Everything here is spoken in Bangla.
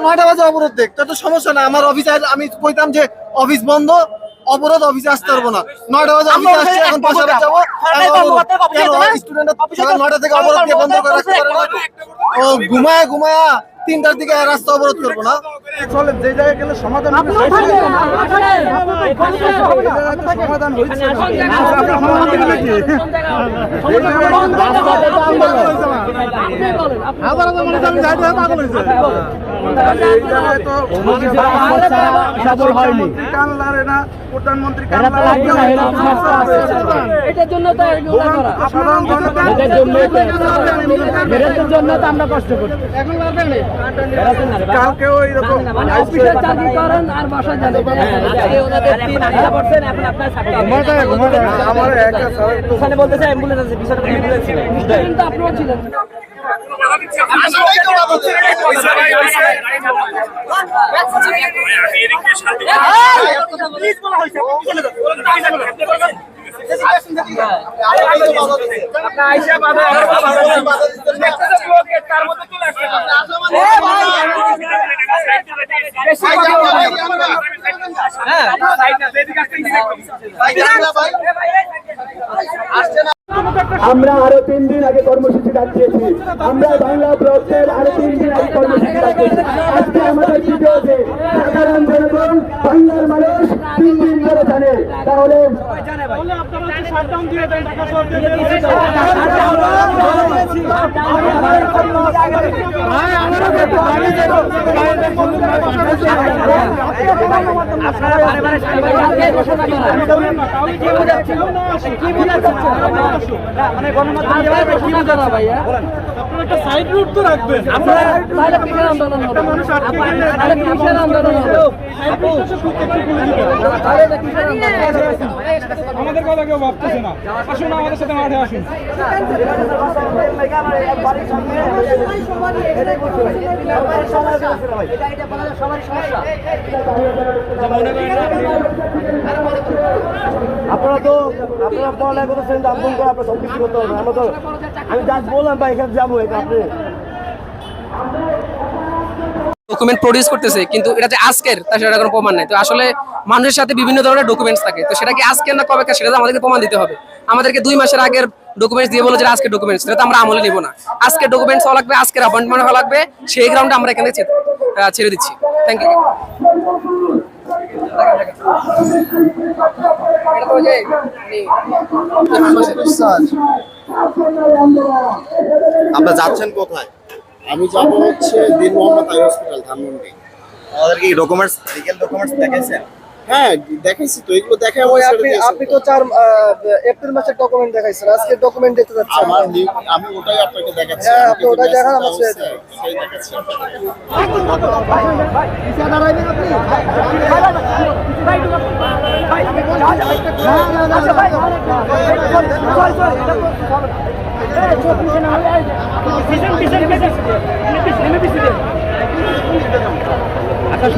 নয়টা বাজে অবরোধ দেখ, তো সমস্যা না। আমার অফিসে আমি কইতাম যে অফিস বন্ধ, অবরোধ, অফিসে আসতে পারবো না। 9টা বাজে অফিসে আসছে, এখন বাসায় যাবো। স্টুডেন্ট 9টা থেকে অবরোধ দিয়ে বন্ধ করে রাখতে পারে না। ও ঘুমায় 3টার দিকে রাস্তা অবরোধ করবো না। চলে যে জায়গায় গেলে সমাধান প্রধানমন্ত্রী আমরা কষ্ট করছি। কালকেও এইরকম চাকরি করেন আর বাসায় যান। আমার বলতেছে অ্যাম্বুলেন্স আছে, বিষয়টা কিন্তু আপনিও ছিলেন। আমরা আরো 3 দিন আগে কর্মসূচি ডাকিয়েছি। আমরা বাংলা ব্লকের আরো 3 দিন আগে কর্মসূচি ডাকিয়েছি। আজকে আমাদের ভিডিওতে সাধারণ জনগণ, বাংলার মানুষ 3 দিন ধরে জানে। তাহলে একটা সাইড রুট তো রাখবেন। আমাদের কথা কেউ ভাবতেছে না। আসুন আমাদের সাথে মাঠে আসুন। আপনারা পড়ালেখা করতেছেন, দাম করে আপনার সব কিছু করতে হবে। আমি জাস্ট বললাম ভাই এখানে যাবো, আপনি ডকুমেন্ট প্রডিউস করতেছে, কিন্তু এটা যে আজকের তা সেটা কোনো প্রমাণ নাই। তো আসলে মানুষের সাথে বিভিন্ন ধরনের ডকুমেন্টস থাকে, তো সেটা কি আজকের না কবে সেটা তো আমাদেরকে প্রমাণ দিতে হবে। আমাদেরকে 2 মাসের আগের ডকুমেন্টস দিয়ে বলো যে আজকের ডকুমেন্টস, সেটা তো আমরা আমলে নিব না। আজকের ডকুমেন্টস হওয়া লাগবে, আজকের অ্যাপয়েন্টমেন্ট হওয়া লাগবে, সেই গ্রাউন্ডে আমরা এখানে ছেড়ে দিচ্ছি। Thank you. আপনারা যাচ্ছেন কোথায়? আমি যাব হচ্ছে দিন মোহাম্মদ আই হসপিটাল, ধানমন্ডি। আমাদের কি ডকুমেন্টস, লিগ্যাল ডকুমেন্টস দেখাইছেন? হ্যাঁ দেখাইছি তো, এগুলো দেখে আপনি তো 4 এপ্রিল মাসের ডকুমেন্ট দেখাইছেন, আজকে ডকুমেন্ট দেখতে যাচ্ছেন। আমি ওটাই আপনাকে দেখাচ্ছি। হ্যাঁ, আপনি ওটাই দেখান। আমার সেই দেখাচ্ছি। আচ্ছা,